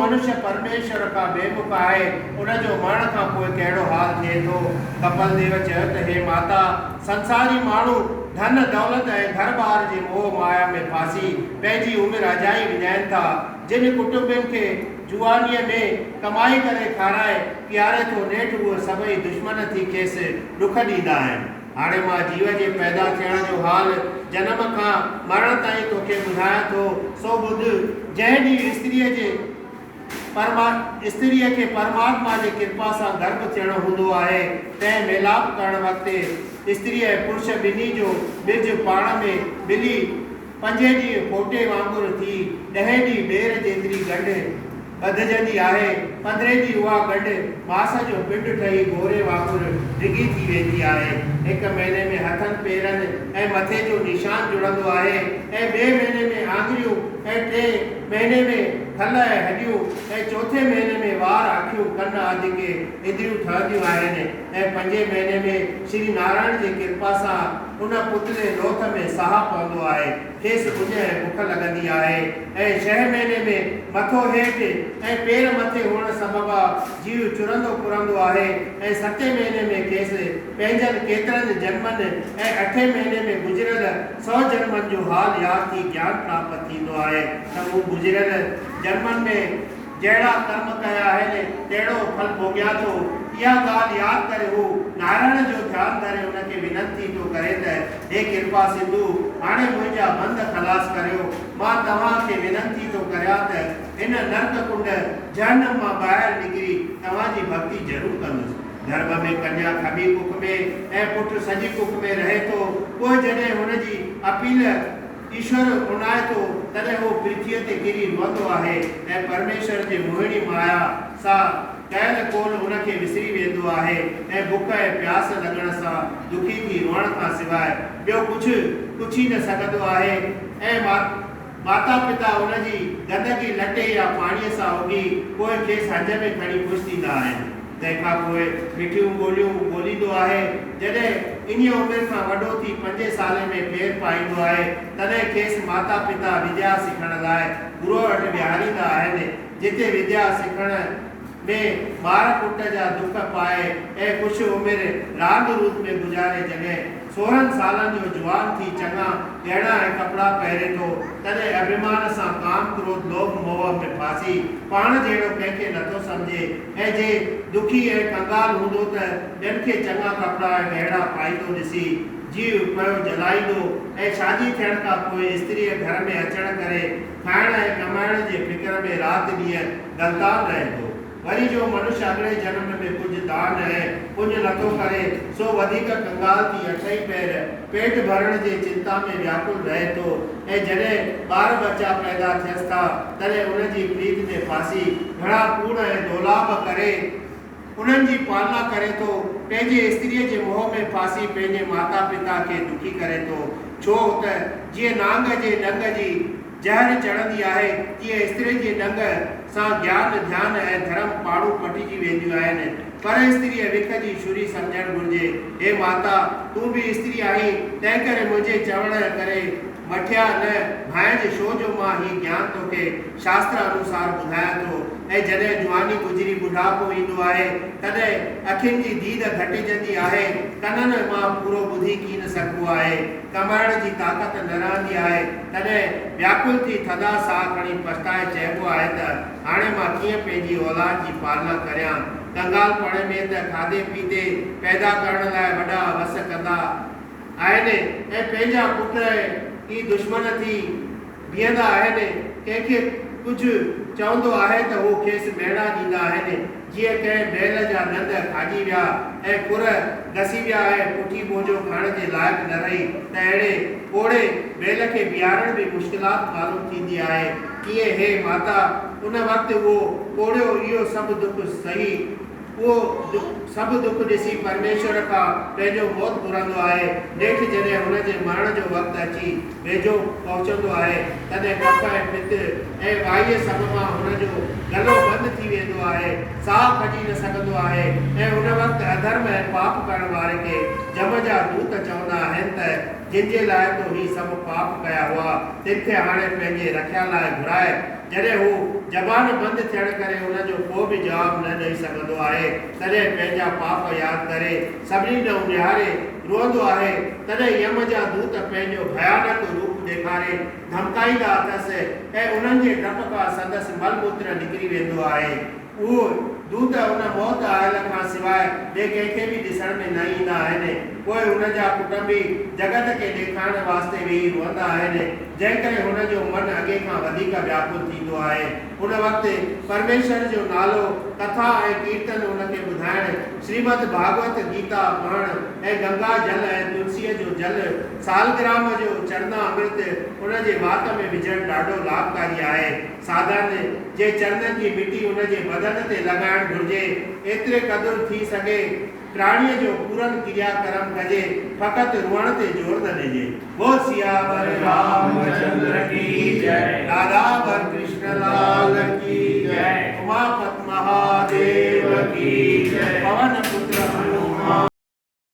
मनुष्य परमेश्वर का बेमुख है उन जो मरण का पोइ कहिड़ो हाल थिए थो। कपिल देव चयो त हे माता, संसारी माण्हू धन दौलत ऐं घर बार जे मोह माया में फासी पंहिंजी उमिरि अजाई विञाइनि था। जिन कुटुंबनि खे जुआनीअ में कमाई करे खाराए प्यारे थो नेठि उहे सभई दुश्मन थी खेसि ॾुख ॾींदा आहिनि। हाणे मां जीव जे पैदा थियण जो हाल जनम खां मरण ताईं तोखे ॿुधायां थो, सो ॿुध। जंहिं ॾींहुं स्त्रीअ खे परमात्मा जी कृपा सां गर्भ थियणो हूंदो आहे, तंहिं मेलाप करण वक़्तु स्त्री ऐं पुरुष ॿिन्ही जो ॿिज पाण में मिली 5 ॾींहं फोटे वांगुरु थी 10 ॾींहं ॿेर जेतिरी गंढ ॿधजंदी आहे। 15 ॾींहं उहा गंढ मास जो पिंड ठही गोरे वांगुरु डिघी थी वेंदी आहे। 1 महीने में हथनि पेरनि ऐं मथे जो निशान जुड़ंदो आहे ऐं 2 महीने में आङुरियूं ऐं 3 महीने में खल ऐं हॾियूं ऐं 4 महीने में वार, अखियूं, कन आदि के इंद्रियूं ठहंदियूं आहिनि ऐं 5 महीने में श्री नारायण जी कृपा सां उन पुतले लोथ में साह पवंदो आहे। खेसि उञ ऐं बुख लॻंदी आहे ऐं 6 महीने में मथो हेठि ऐं पेर मथे हुअण सबबा जीव चुरंदो पुरंदो आहे ऐं 7 महीने में खेसि पंहिंजनि केतिरनि जन्मनि ऐं 8 महीने में गुज़िरियल 100 जन्मनि जो हाल यादि थी ज्ञान प्राप्त थींदो आहे त हू गुज़िरियल जन्मनि में जहिड़ा कर्म कया आहिनि तहिड़ो फल भोॻिया थो। इहा ॻाल्हि यादि करे हू नारायण जो ध्यानु धरे उनखे विनंती थो करे त हे कृपा सिंधु, हाणे मुंहिंजा बंध खलास करियो। मां तव्हांखे विनंती थो करियां त हिन नर्क कुंड जहन्नम मां ॿाहिरि निकिरी तव्हांजी भक्ति ज़रूरु कंदुसि। गर्भ में कन्या खॿी कुख में ऐं पुटु सॼी कुख में रहे थो। पोइ जॾहिं हुनजी अपील ईश्वर उणाए थो तॾहिं हू पृथ्वीअ ते किरी रोअंदो आहे ऐं परमेश्वर जे मोहिणी माया सां कयल कोल उनखे विसरी वेंदो आहे ऐं बुख ऐं प्यास लॻण सां दुखी थी रोअण खां सवाइ ॿियो कुझु पुछी न सघंदो आहे ऐं माता पिता उनजी गंदगी लटे या पाणीअ सां उगी पोइ खेसि हंज में खणी ख़ुशि थींदा आहिनि। तंहिंखां पोइ मिठियूं ॿोलियूं ॿोलींदो आहे। जॾहिं इन उमिरि खां वॾो थी 5 साले में पेर पाईंदो आहे तॾहिं खेसि माता पिता विद्या सिखण लाइ गुरू वटि विहारींदा आहिनि, जिते विद्या सिखण में ॿार पुट जा दुख पाए ऐं कुझु उमिरि राग रूप में गुज़ारे जॾहिं 16 सालनि जो जवान थी चङा गहना ऐं कपिड़ा पहिरे थो तॾहिं अभिमान सां काम क्रोध लोभ मोह में फासी पाण जहिड़ो कंहिंखे नथो सम्झे ऐं जे दुखी ऐं कंगाल हूंदो त ॿियनि खे चङा कपिड़ा ऐं गहना पाईंदो ॾिसी जीव पियो जलाईंदो ऐं शादी थियण खां पोइ स्त्रीअ घर में अचण करे खाइण ऐं कमाइण जे फिक्र में राति ॾींहं गलतान रहे थो। वरी जो मनुष्य अगले जन्म में कुछ दान है पुण्य नथो करे सो वधिक कंगाल थी 8 पैर पेट भरण जे चिंता में व्याकुल रहे थो ऐं जॾहिं ॿार बच्चा पैदा थियनि था तॾहिं उनजी प्रीत में फासी घणा कूड़ ऐं दोलाभ करे उन्हनि जी पालना करे थो। पंहिंजे स्त्रीअ जे मोह में फासी पंहिंजे माता पिता खे दुखी करे थो। छो त जीअं नांग जे डंग जी जहर चढ़ंदी आहे तीअं स्त्री जे डंग सां ज्ञान ध्यान ऐं धर्म पाड़ू पटिजी वेंदियूं आहिनि। पर स्त्रीअ विख जी छुरी सम्झणु घुरिजे। हे माता, तूं बि स्त्री आहीं, तंहिं करे मुंहिंजे चवण करे मठिया न भाइज, छो जो मां ही ज्ञान तोखे शास्त्र अनुसार ॿुधायां थो। ऐं जॾहिं जवानी गुज़री बुढ़ापो ईंदो आहे तॾहिं अखियुनि जी दीद घटिजंदी आहे, कननि मां पूरो ॿुधी की न सघिबो आहे, कमाइण जी ताक़त न रहंदी आहे, तॾहिं व्याकुल थी थधा साह खणी पछताए चइबो आहे त हाणे मां कीअं पंहिंजी औलाद जी पालना करियां। कंगालपण में त खाधे पीते पैदा करण लाइ वॾा वस कंदा आहिनि ऐं पंहिंजा पुट ई दुश्मन थी बीहंदा आहिनि। कंहिंखे कुझु चवंदो आहे त हू खेसि मेड़ा ॾींदा आहिनि। जीअं कंहिं बैल जा ॾंद खाॼी विया ऐं खुर घसी विया ऐं पुठी बोझो खणण जे लाइक़ु न रही त अहिड़े ओड़े बैल खे बीहारण बि मुश्किलात मालूम थींदी आहे। कीअं हे माता, उन वक़्तु उहो कोड़ियो इहो सभु दुख सही उहो सभु दुख ॾिसी परमेश्वर खां पंहिंजो मौत घुरंदो आहे। नेठि जॾहिं हुनजे मरण जो वक़्तु अची वेझो पहुचंदो आहे तॾहिं कफ ऐं पित ऐं वाईअ सबबा हुनजो गलो बंदि थी वेंदो आहे, साह खॼी न सघंदो आहे ऐं उन वक़्तु अधर्म ऐं पाप करण वारे खे जम जा दूत चवंदा आहिनि त जिन जे लाइ तो ही सभु पाप कया हुआ तिन खे हाणे पंहिंजे रखिया लाइ घुराए जॾहिं हू ज़बान बंदि थियण करे हुनजो को बि जवाबु न ॾेई सघंदो आहे, तॾहिं पंहिंजा पाप यादि करे सभिनी ॾांहुं निहारे रोअंदो आहे। तॾहिं यम जा दूत पंहिंजो भयानक रूप ॾेखारे धमकाईंदा अथसि ऐं उन्हनि जे डप खां संदसि मलमूत्र निकिरी वेंदो आहे। उहो दूत उन मौत आयल खां सवाइ ॿिए कंहिंखे बि ॾिसण में न ईंदा आहिनि। पोइ हुनजा कुटुंबी जगत खे ॾेखारण वास्ते वेही रोअंदा आहिनि, जंहिं करे हुनजो मन अॻे खां वधीक व्याकुल थींदो आहे। उन वक़्तु परमेश्वर जो नालो, कथा ऐं कीर्तन हुनखे ॿुधाइण, श्रीमद भागवत गीता पढ़ण ऐं गंगा जल ऐं तुलसीअ जो जल, सालग्राम जो चरना अमृत हुनजे वात में विझणु ॾाढो लाभकारी आहे। साधन जे चरणनि जी मिटी हुनजे बदन ते लॻाइणु घुरिजे। एतिरे क़दुरु थी सघे प्राणीअ जो पूरन क्रियाकर्म कजे, फ़क़ति रुअण ते जोर न ॾिजे। बोल सियावर रामचंद्र की जय, राधा वर कृष्ण लाल की जय, उमापत महादेव की जय, पवन पुत्र